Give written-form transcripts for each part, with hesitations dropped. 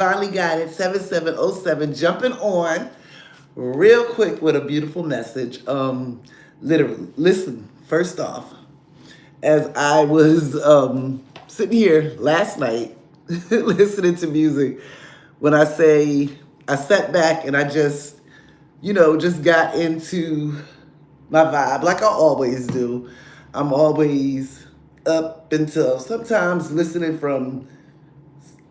Finally got it, 7707, jumping on real quick with a beautiful message. Literally, listen, first off, as I was sitting here last night listening to music, when I say I sat back and I just, just got into my vibe like I always do. I'm always up until sometimes listening from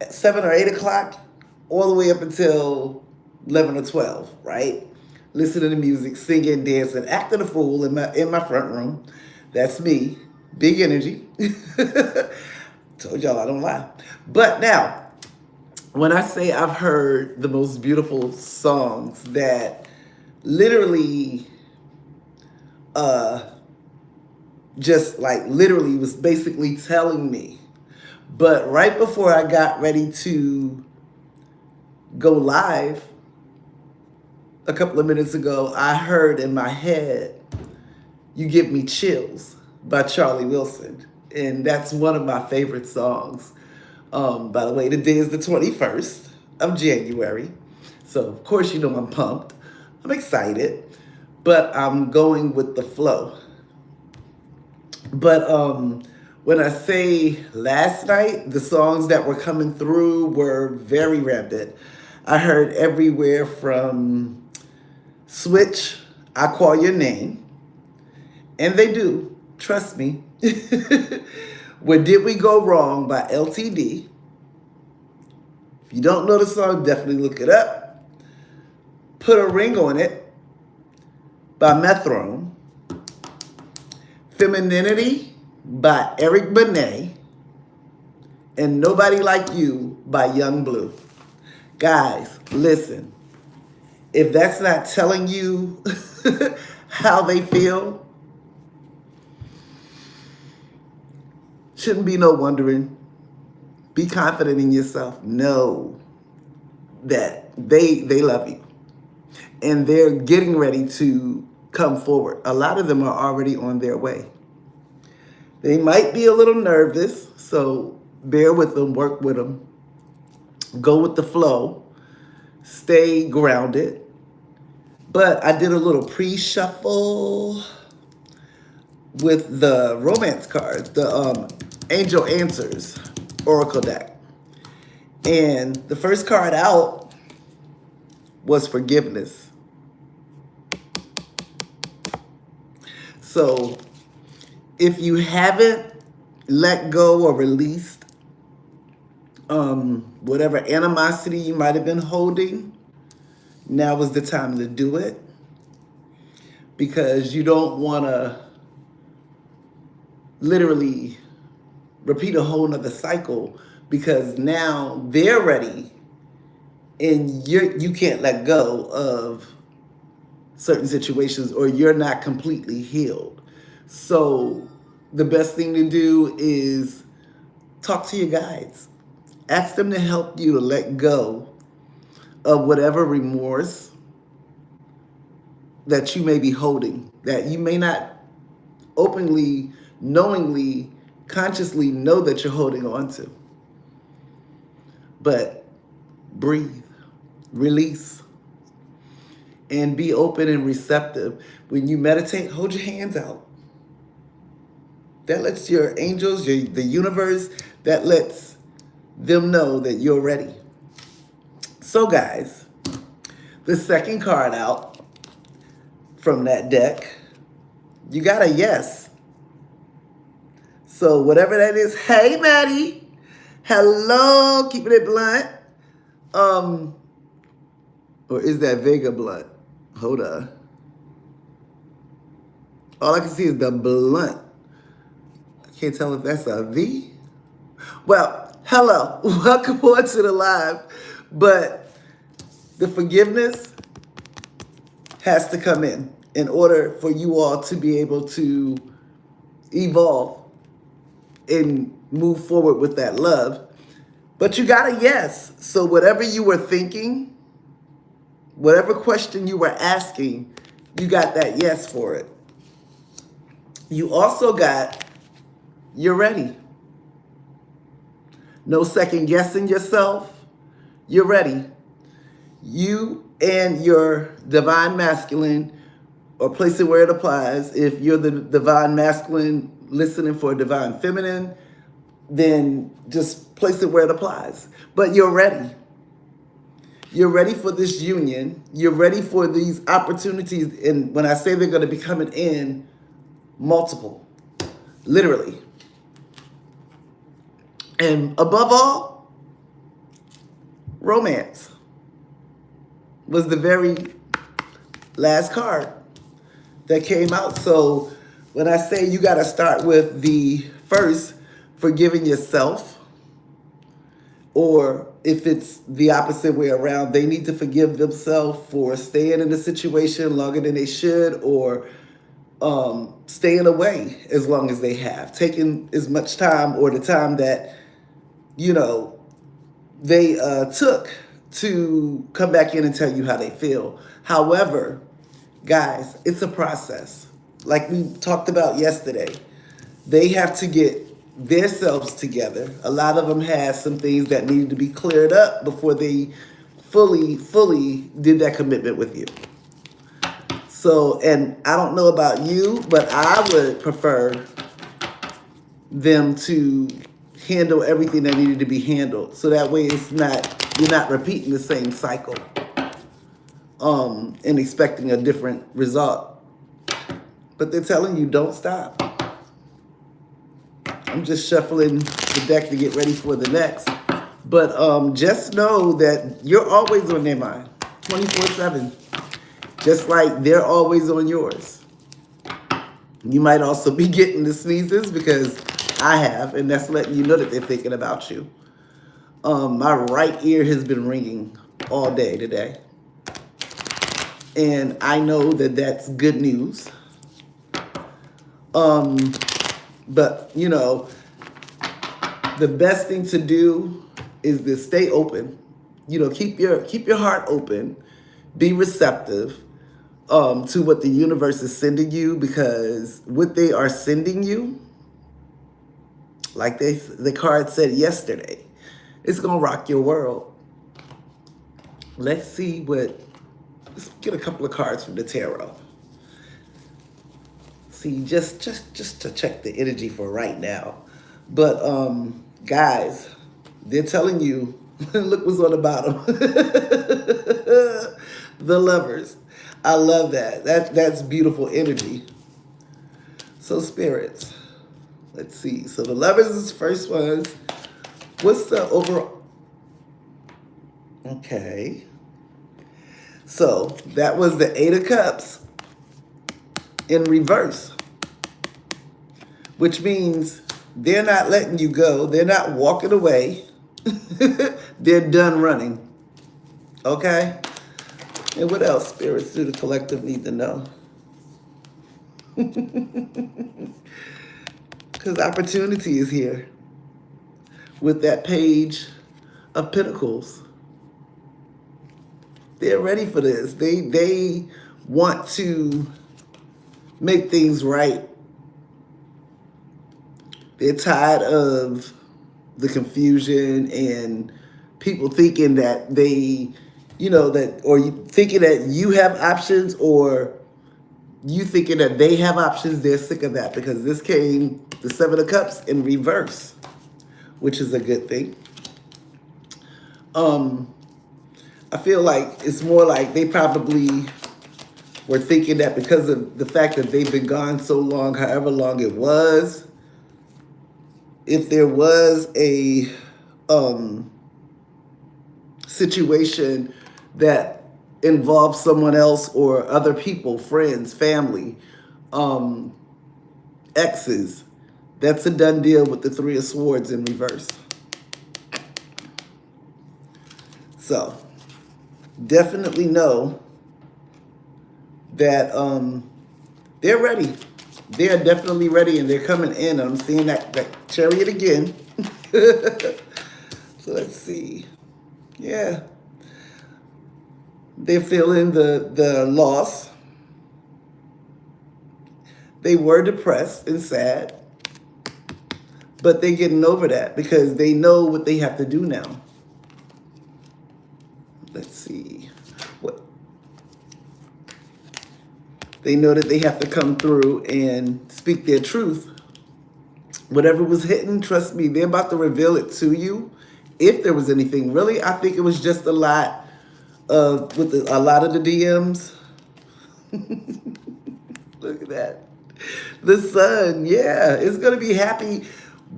7 or 8 o'clock, all the way up until 11 or 12. Right, listening to music, singing, dancing, acting a fool in my front room. That's me. Big energy. Told y'all I don't lie. But now, when I say I've heard the most beautiful songs that literally, uh, just like literally was basically telling me. But right before I got ready to go live a couple of minutes ago, I heard in my head, "You Give Me Chills" by Charlie Wilson. And that's one of my favorite songs. By the way, today is the 21st of January. So, of course, I'm pumped. I'm excited. But I'm going with the flow. But when I say last night, the songs that were coming through were very rampant. I heard everywhere from Switch, "I Call Your Name," and they do, trust me. "Where Did We Go Wrong" by LTD. If you don't know the song, definitely look it up. "Put a Ring on It" by Methrone. "Femininity" by Eric Benet. And "Nobody Like You" by Young Blue. Guys, listen. If that's not telling you how they feel, shouldn't be no wondering. Be confident in yourself. Know that they love you. And they're getting ready to come forward. A lot of them are already on their way. They might be a little nervous, so bear with them, work with them, go with the flow, stay grounded. But I did a little pre-shuffle with the romance cards, the Angel Answers Oracle deck. And the first card out was forgiveness. So if you haven't let go or released whatever animosity you might have been holding, now is the time to do it, because you don't want to literally repeat a whole nother cycle, because now they're ready and you can't let go of certain situations, or you're not completely healed. So the best thing to do is talk to your guides. Ask them to help you to let go of whatever remorse that you may be holding, that you may not openly, knowingly, consciously know that you're holding on to. But breathe, release, and be open and receptive. When you meditate, hold your hands out. That lets your angels, the universe, that lets them know that you're ready. So, guys, the second card out from that deck, you got a yes. So, whatever that is, hey, Maddie. Hello, keeping it blunt. Or is that Vega blunt? Hold on. All I can see is the blunt. I can't tell if that's a V. Well, hello. Welcome on to the live. But the forgiveness has to come in order for you all to be able to evolve and move forward with that love. But you got a yes. So whatever you were thinking, whatever question you were asking, you got that yes for it. You also got, you're ready. No second guessing yourself. You're ready. You and your divine masculine, or place it where it applies. If you're the divine masculine listening for a divine feminine, then just place it where it applies. But you're ready. You're ready for this union. You're ready for these opportunities. And when I say they're going to be coming in, multiple, literally. And above all, romance was the very last card that came out. So when I say you got to start with the first, forgiving yourself, or if it's the opposite way around, they need to forgive themselves for staying in the situation longer than they should, or staying away as long as they have, taking as much time or the time that, you know, they took to come back in and tell you how they feel. However, guys, it's a process. Like we talked about yesterday, they have to get themselves together. A lot of them had some things that needed to be cleared up before they fully did that commitment with you. So, and I don't know about you, but I would prefer them to handle everything that needed to be handled. So that way it's not, you're not repeating the same cycle and expecting a different result. But they're telling you don't stop. I'm just shuffling the deck to get ready for the next. But just know that you're always on their mind, 24/7. Just like they're always on yours. You might also be getting the sneezes, because I have, and that's letting you know that they're thinking about you. My right ear has been ringing all day today. And I know that that's good news. But, you know, the best thing to do is to stay open. You know, keep your heart open. Be receptive to what the universe is sending you, because what they are sending you, like the card said yesterday, it's going to rock your world. Let's get a couple of cards from the tarot. See, just to check the energy for right now. But guys, they're telling you, look what's on the bottom. The Lovers. I love that. That's beautiful energy. So spirits, let's see. So the Lovers is first ones. What's the overall? Okay. So that was the Eight of Cups in reverse, which means they're not letting you go. They're not walking away. They're done running. Okay? And what else, spirits, do the collective need to know? Because opportunity is here with that Page of Pentacles. They're ready for this. They want to make things right. They're tired of the confusion and people thinking that they, you know, that, or you thinking that you have options, or you thinking that they have options. They're sick of that, because this came, the Seven of Cups in reverse, which is a good thing. I feel like it's more like they probably were thinking that because of the fact that they've been gone so long, however long it was, if there was a situation that involved someone else or other people, friends, family, exes, that's a done deal with the Three of Swords in reverse. So definitely know that they're ready. They are definitely ready, and they're coming in. I'm seeing that Chariot again. So let's see. Yeah. They're feeling the loss. They were depressed and sad, but they're getting over that because they know what they have to do now. Let's see. What they know that they have to come through and speak their truth. Whatever was hidden, trust me, they're about to reveal it to you. If there was anything, really, I think it was just a lot of a lot of the DMs. Look at that. The sun, yeah, it's gonna be happy.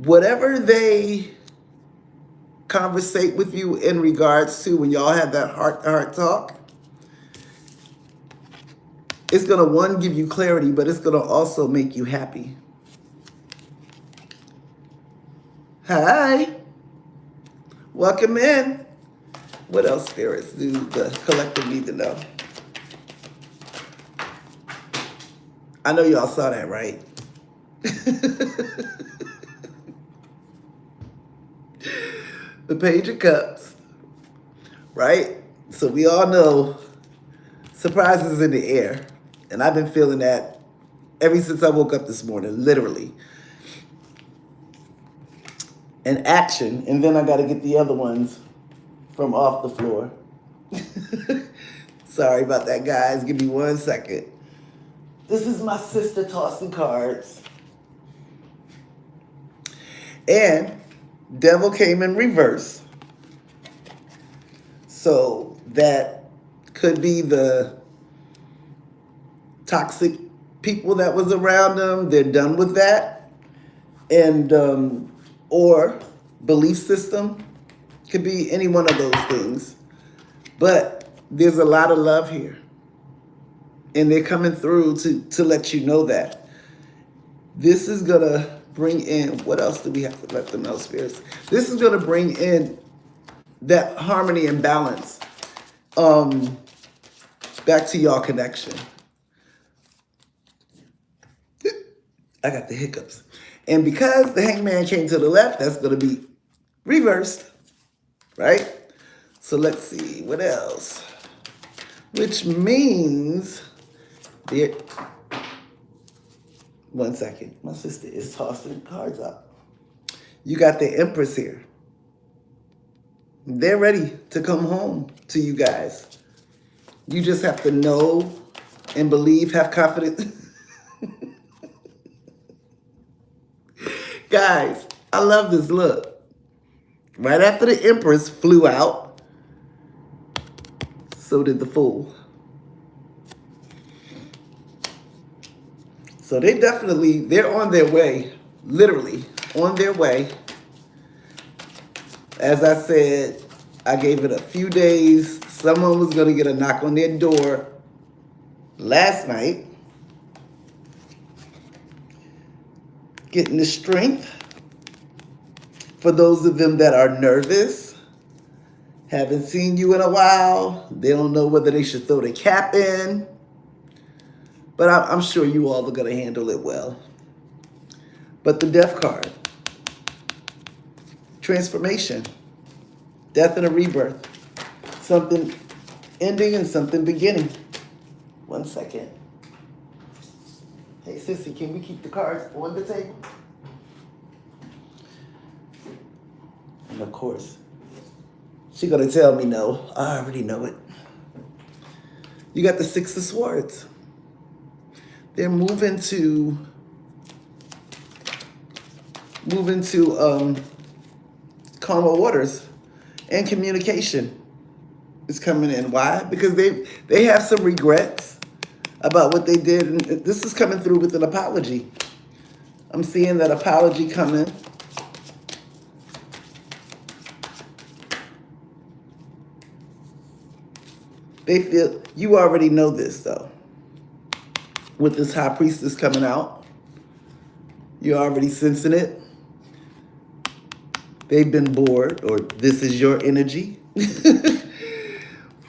Whatever they conversate with you in regards to when y'all have that heart-to-heart talk, it's gonna, one, give you clarity, but it's gonna also make you happy. Hi, welcome in. What else, spirits, do the collective need to know? I know y'all saw that, right? The Page of Cups, right? So we all know surprises in the air. And I've been feeling that ever since I woke up this morning, literally. And action, and then I got to get the other ones from off the floor. Sorry about that, guys. Give me 1 second. This is my sister tossing cards. And Devil came in reverse. So that could be the toxic people that was around them. They're done with that. And or belief system, could be any one of those things. But there's a lot of love here. And they're coming through to let you know that. This is going to bring in, what else do we have to let them know, spirits? This is going to bring in that harmony and balance back to y'all connection. I got the hiccups. And because the Hangman came to the left, that's going to be reversed, right? So let's see, what else? Which means, there. 1 second, my sister is tossing cards up. You got the Empress here. They're ready to come home to you guys. You just have to know and believe, have confidence. Guys, I love this look. Right after the Empress flew out, so did the Fool. So they're on their way, literally on their way. As I said, I gave it a few days. Someone was going to get a knock on their door last night. Getting the strength. For those of them that are nervous, haven't seen you in a while, they don't know whether they should throw the cap in. But I'm sure you all are going to handle it well. But the Death card. Transformation. Death and a rebirth. Something ending and something beginning. 1 second. Hey, sissy, can we keep the cards on the table? And of course, she's going to tell me no. I already know it. You got the Six of Swords. They're moving to calmer waters, and communication is coming in. Why? Because they have some regrets about what they did, and this is coming through with an apology. I'm seeing that apology coming. They feel, you already know this though. With this High Priestess coming out, you're already sensing it. They've been bored, or this is your energy.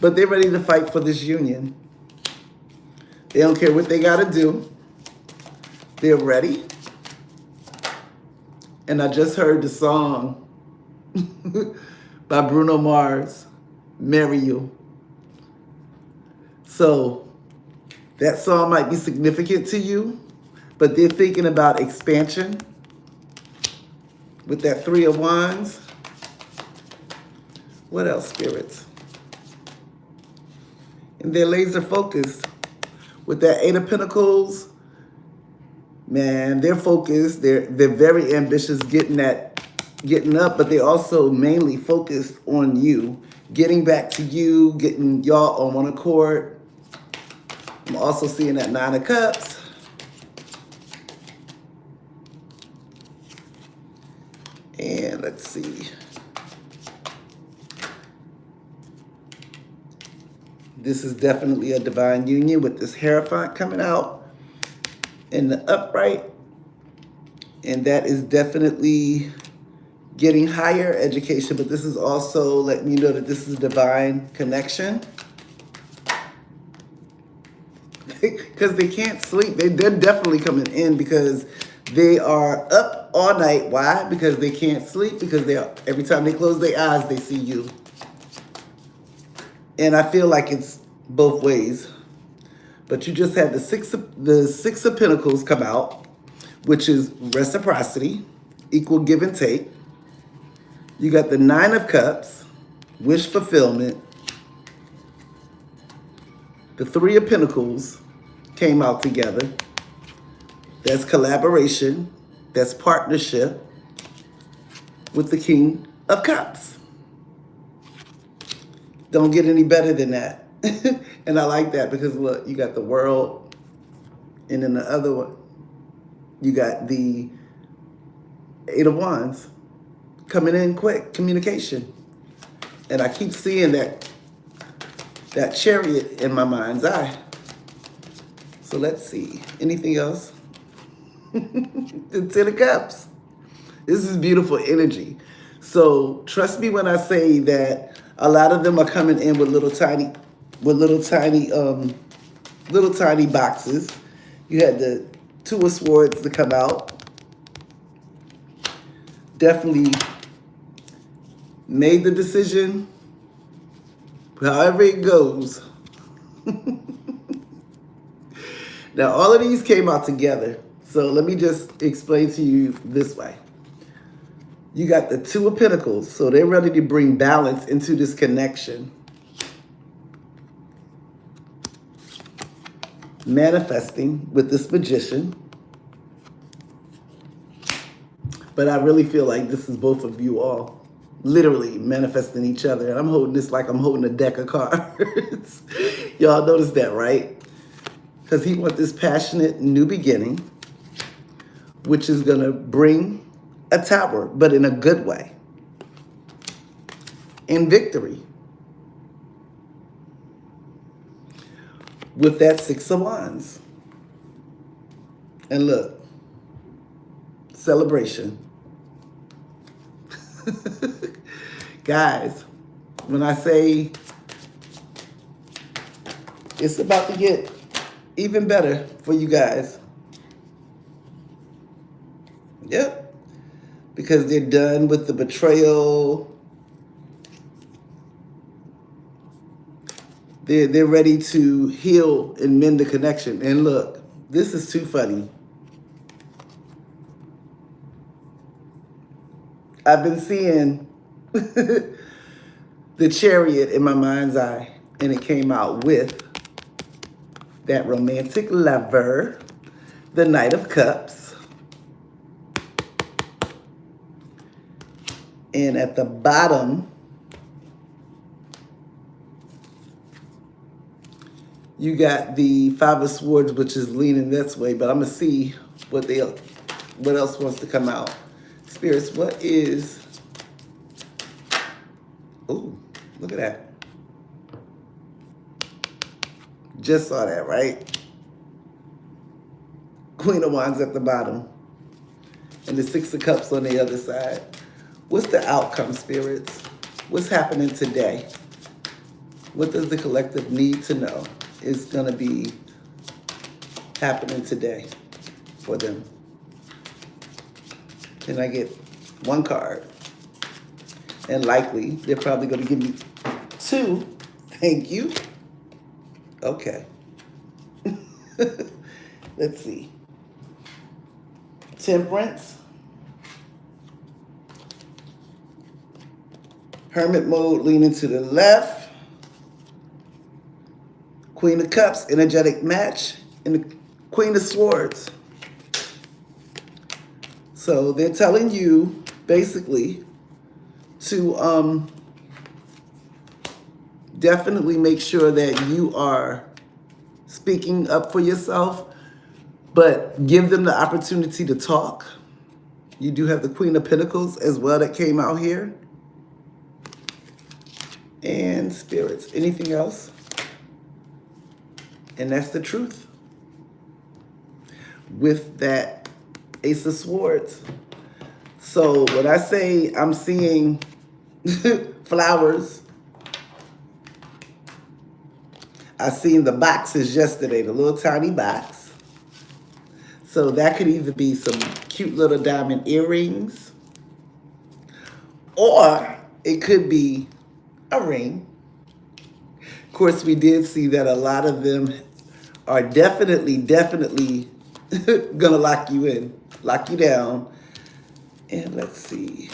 But they're ready to fight for this union. They don't care what they got to do. They're ready. And I just heard the song by Bruno Mars, Marry You. So that song might be significant to you, but they're thinking about expansion with that Three of Wands. What else, spirits? And they're laser focused. With that Eight of Pentacles, man, they're focused. They're very ambitious getting up, but they're also mainly focused on you, getting back to you, getting y'all on one accord. I'm also seeing that Nine of Cups. And let's see. This is definitely a divine union with this Hierophant coming out in the upright. And that is definitely getting higher education, but this is also letting you know that this is a divine connection. Because they can't sleep. They're definitely coming in because they are up all night. Why? Because they can't sleep. Because every time they close their eyes, they see you. And I feel like it's both ways. But you just had the Six of Pentacles come out, which is reciprocity, equal give and take. You got the Nine of Cups, wish fulfillment. The Three of Pentacles came out together. That's collaboration. That's partnership with the King of Cups. Don't get any better than that. And I like that because look, you got the World, and then the other one, you got the Eight of Wands coming in quick, communication. And I keep seeing that Chariot in my mind's eye. So let's see. Anything else? The Ten of Cups. This is beautiful energy. So trust me when I say that a lot of them are coming in with little tiny boxes. You had the Two of Swords to come out. Definitely made the decision. However it goes. Now, all of these came out together. So let me just explain to you this way. You got the Two of Pentacles. So they're ready to bring balance into this connection. Manifesting with this Magician. But I really feel like this is both of you all literally manifesting each other. And I'm holding this like I'm holding a deck of cards. Y'all notice that, right? Because he wants this passionate new beginning, which is going to bring a tower, but in a good way. And victory. With that Six of Wands. And look, celebration. Guys, when I say it's about to get even better for you guys. Yep. Because they're done with the betrayal. They're ready to heal and mend the connection. And look, this is too funny. I've been seeing the Chariot in my mind's eye, and it came out with that romantic lover, the Knight of Cups. And at the bottom, you got the Five of Swords, which is leaning this way, but I'm going to see what else wants to come out. Spirits, what is... Ooh, look at that. Just saw that, right? Queen of Wands at the bottom. And the Six of Cups on the other side. What's the outcome, spirits? What's happening today? What does the collective need to know is going to be happening today for them? Can I get one card? And likely, they're probably going to give me two. Thank you. Okay. Let's see. Temperance. Hermit mode leaning to the left. Queen of Cups, energetic match, and the Queen of Swords. So they're telling you basically to definitely make sure that you are speaking up for yourself, but give them the opportunity to talk. You do have the Queen of Pentacles as well that came out here. And spirits. Anything else? And that's the truth. With that Ace of Swords. So when I say I'm seeing flowers, I seen the boxes yesterday, the little tiny box. So that could either be some cute little diamond earrings, or it could be a ring. Of course, we did see that a lot of them are definitely gonna lock you in, lock you down. And let's see.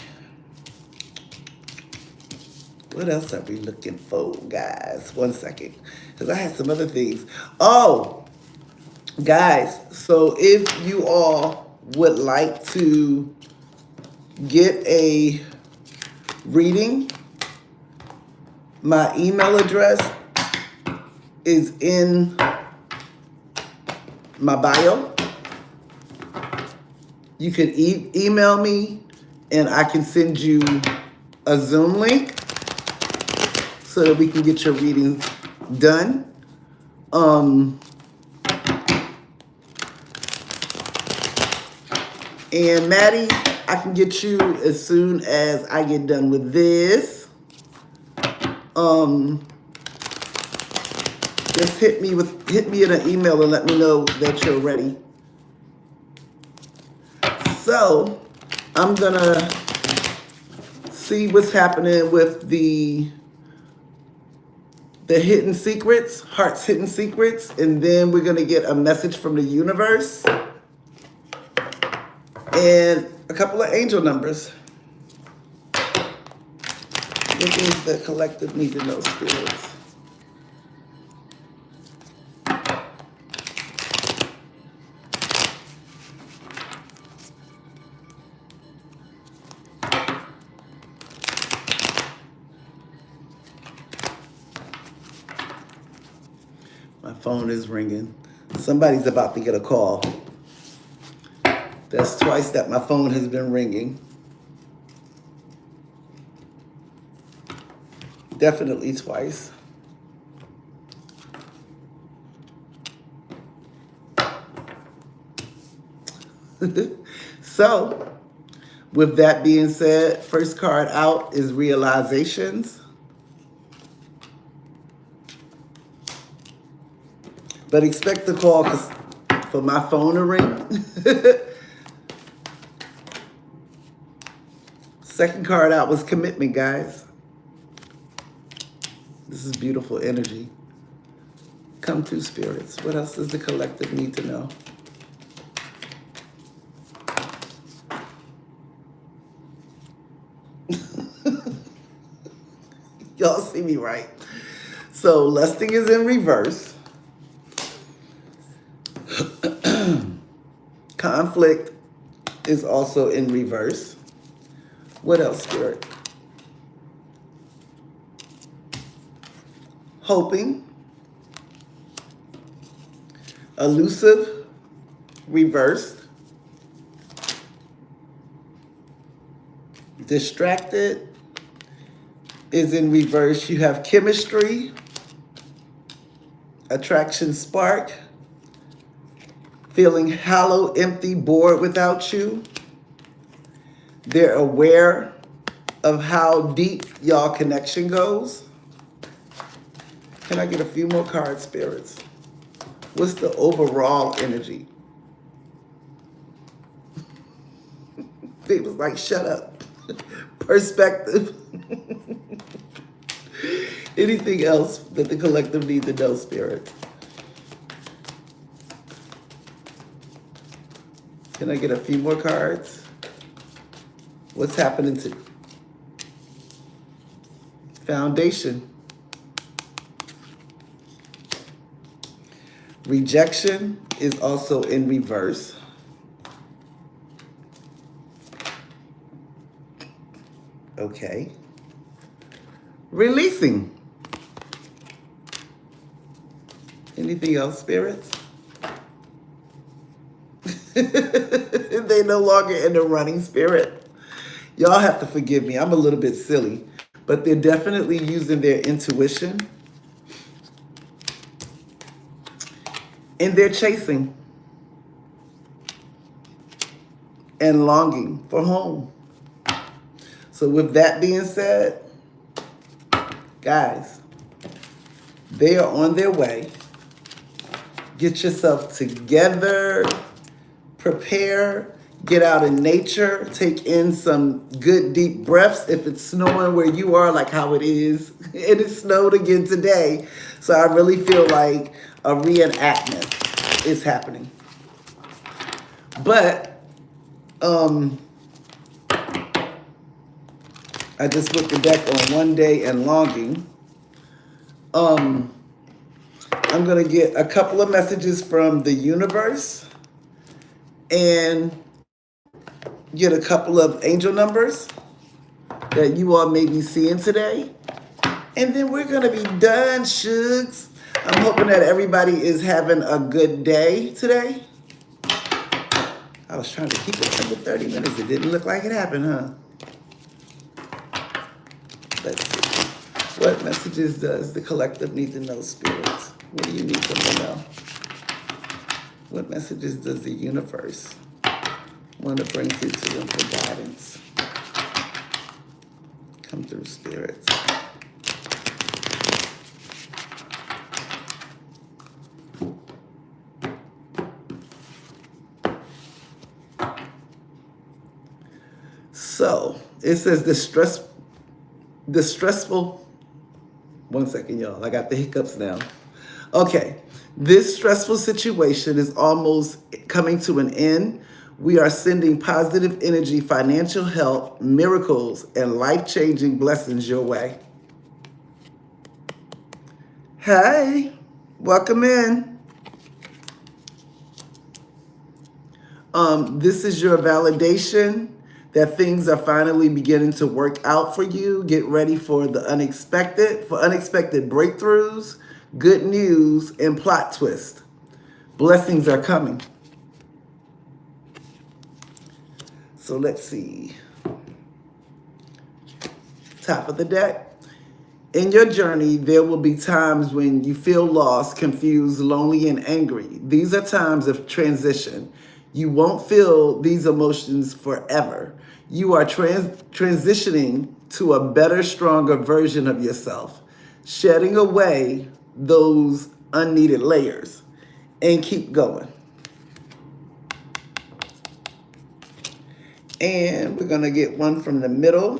What else are we looking for, guys? 1 second, because I had some other things. Oh, guys, so if you all would like to get a reading, my email address is in my bio. You can email me and I can send you a Zoom link so that we can get your readings done. And Maddie, I can get you as soon as I get done with this. Just hit me in an email and let me know that you're ready. So I'm gonna see what's happening with the hidden secrets, heart's hidden secrets, and then we're gonna get a message from the universe and a couple of angel numbers. What is the collective need to know, spirits? My phone is ringing. Somebody's about to get a call. That's twice that my phone has been ringing. Definitely twice. So, with that being said, first card out is realizations. But expect the call for my phone to ring. Second card out was commitment, guys. This is beautiful energy. Come through, spirits. What else does the collective need to know? Y'all see me, right? So lusting is in reverse. Conflict is also in reverse. What else, spirit? Hoping. Elusive, reversed. Distracted is in reverse. You have chemistry, attraction, spark, feeling hollow, empty, bored without you. They're aware of how deep y'all connection goes. Can I get a few more cards, spirits? What's the overall energy? It was like, shut up. Perspective. Anything else that the collective need to know, spirit? Can I get a few more cards? What's happening to foundation? Rejection is also in reverse. Okay. Releasing. Anything else, spirits? They no longer in the running, spirit. Y'all have to forgive me. I'm a little bit silly, but they're definitely using their intuition and they're chasing and longing for home. So with that being said, guys, they are on their way. Get yourself together, prepare, get out in nature, take in some good deep breaths. If it's snowing where you are, like how it is, it is snowed again today. So I really feel like a reenactment is happening. But I just put the deck on one day and longing. I'm going to get a couple of messages from the universe and get a couple of angel numbers that you all may be seeing today. And then we're going to be done, Shugs. I'm hoping that everybody is having a good day today. I was trying to keep it under 30 minutes. It didn't look like it happened, huh? Let's see. What messages does the collective need to know, spirits? What do you need them to know? What messages does the universe want to bring through to them for guidance? Come through, spirits. So it says the stressful, one second, y'all, I got the hiccups now. Okay, this stressful situation is almost coming to an end. We are sending positive energy, financial help, miracles, and life-changing blessings your way. Hey, welcome in. This is your validation that things are finally beginning to work out for you. Get ready for the unexpected, for unexpected breakthroughs, good news, and plot twist. Blessings are coming. So let's see. Top of the deck. In your journey, there will be times when you feel lost, confused, lonely, and angry. These are times of transition. You won't feel these emotions forever. You are transitioning to a better, stronger version of yourself, shedding away those unneeded layers, and keep going. And we're going to get one from the middle.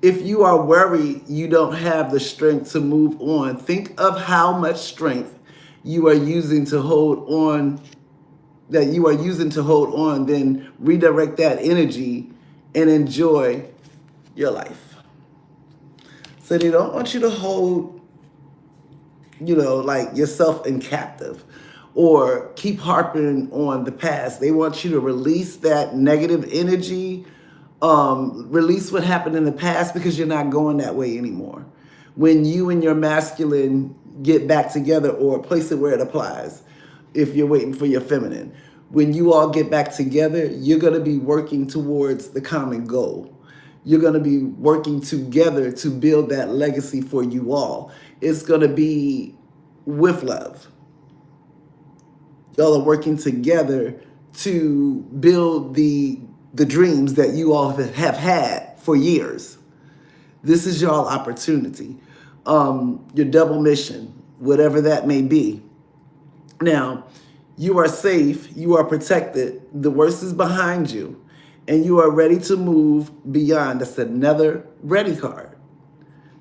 If you are worried you don't have the strength to move on, think of how much strength you are using to hold on, then redirect that energy and enjoy your life. So they don't want you to hold, like yourself in captive or keep harping on the past. They want you to release that negative energy, release what happened in the past because you're not going that way anymore. When you and your masculine get back together, or place it where it applies if you're waiting for your feminine. When you all get back together, you're going to be working towards the common goal. You're going to be working together to build that legacy for you all. It's going to be with love. Y'all are working together to build the dreams that you all have had for years. This is y'all opportunity. Your double mission, whatever that may be. Now, you are safe, you are protected, the worst is behind you, and you are ready to move beyond. That's another ready card.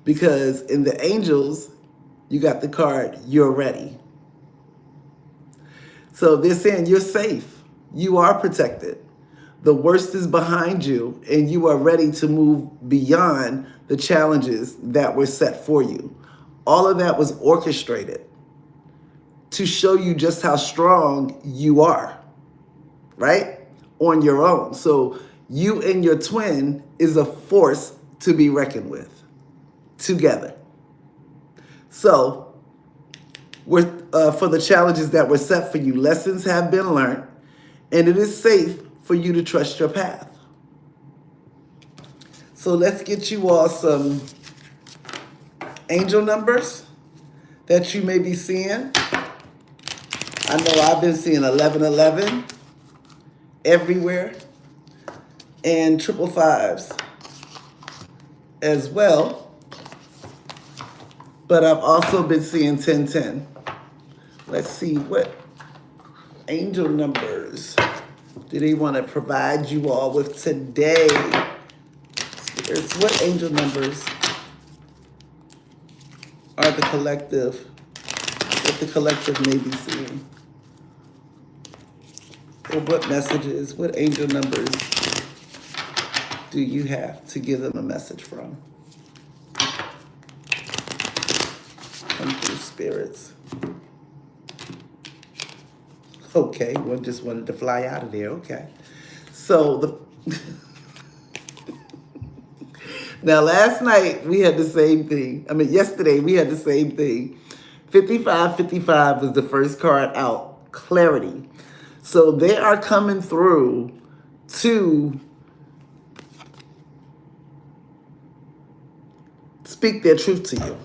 Because in the angels, you got the card, you're ready. So they're saying you're safe, you are protected. The worst is behind you, and you are ready to move beyond the challenges that were set for you. All of that was orchestrated to show you just how strong you are, right? On your own. So you and your twin is a force to be reckoned with together. So for the challenges that were set for you, lessons have been learned, and it is safe for you to trust your path. So let's get you all some angel numbers that you may be seeing. I know I've been seeing 1111 everywhere and triple fives as well. But I've also been seeing 1010. Let's see what angel numbers do they want to provide you all with today. Spirits, what angel numbers are the collective, what the collective may be seeing? Or what messages, what angel numbers do you have to give them a message from? Come through, spirits. Okay, one just wanted to fly out of there. Okay. So now last night we had the same thing. I mean, yesterday we had the same thing. 5555 was the first card out, clarity. So they are coming through to speak their truth to you.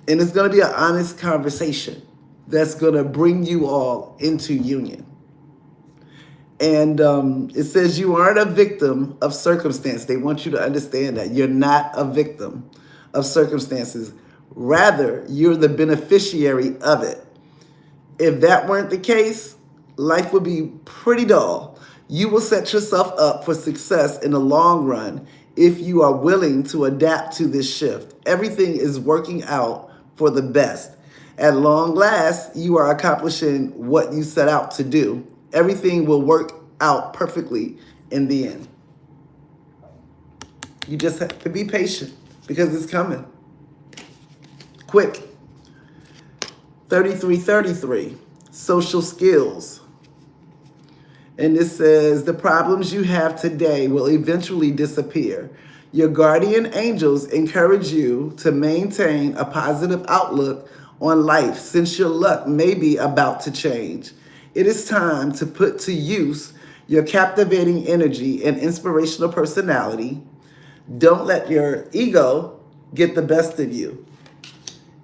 And it's going to be an honest conversation that's going to bring you all into union. And it says you aren't a victim of circumstance. They want you to understand that you're not a victim of circumstances. Rather, you're the beneficiary of it. If that weren't the case, life would be pretty dull. You will set yourself up for success in the long run if you are willing to adapt to this shift. Everything is working out for the best. At long last, you are accomplishing what you set out to do. Everything will work out perfectly in the end. You just have to be patient because it's coming. Quick. 3333, social skills. And this says, the problems you have today will eventually disappear. Your guardian angels encourage you to maintain a positive outlook on life since your luck may be about to change. It is time to put to use your captivating energy and inspirational personality. Don't let your ego get the best of you.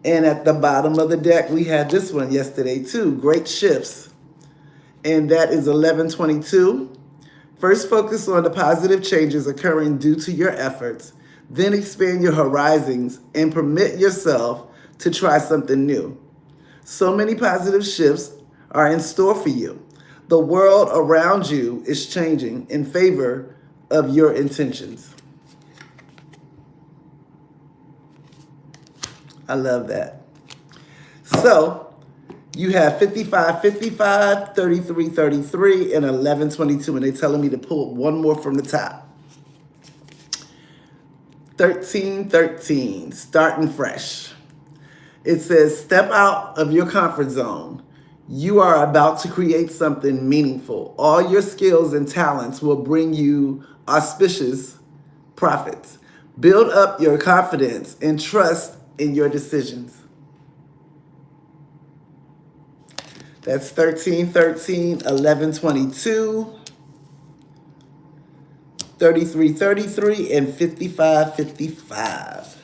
And at the bottom of the deck, we had this one yesterday too, great shifts. And that is 1122. First, focus on the positive changes occurring due to your efforts. Then expand your horizons and permit yourself to try something new. So many positive shifts are in store for you. The world around you is changing in favor of your intentions. I love that. So you have 5555, 3333, and 1122, and they're telling me to pull one more from the top. 1313, starting fresh. It says, step out of your comfort zone. You are about to create something meaningful. All your skills and talents will bring you auspicious profits. Build up your confidence and trust in your decisions. That's 1313, 1122, 3333, and 5555.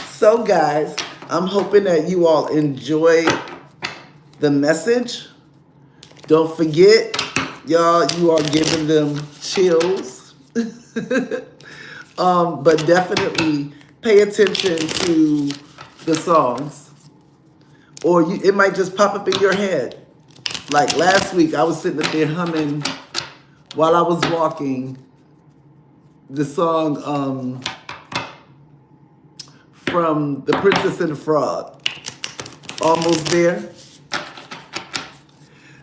So guys, I'm hoping that you all enjoy the message. Don't forget, y'all, you are giving them chills. But definitely pay attention to the songs. Or it might just pop up in your head. Like last week, I was sitting up there humming while I was walking the song from The Princess and the Frog. Almost there.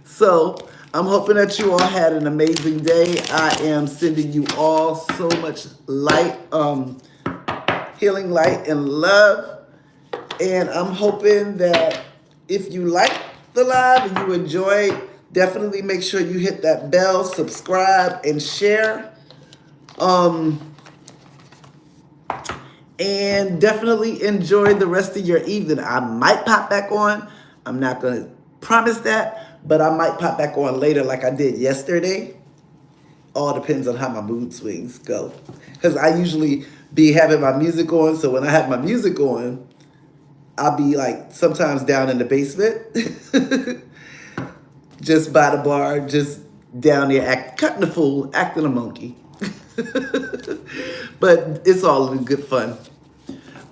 So I'm hoping that you all had an amazing day. I am sending you all so much light, healing light and love. And I'm hoping that if you like the live and you enjoy, definitely make sure you hit that bell, subscribe, and share. And definitely enjoy the rest of your evening. I might pop back on. I'm not going to promise that, but I might pop back on later like I did yesterday. All depends on how my mood swings go. Because I usually be having my music on. So when I have my music on, I'll be like sometimes down in the basement, just by the bar, just down there cutting the fool, acting a monkey. But it's all in good fun.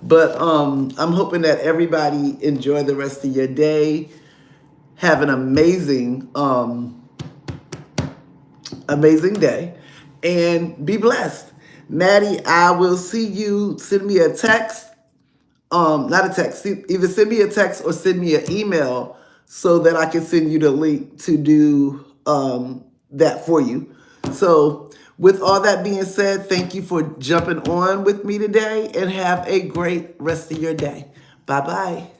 But I'm hoping that everybody enjoy the rest of your day. Have an amazing day, and be blessed. Maddie, I will see you. Send me a text. Not a text. Either send me a text or send me an email so that I can send you the link to do that for you. So, with all that being said, thank you for jumping on with me today and have a great rest of your day. Bye bye.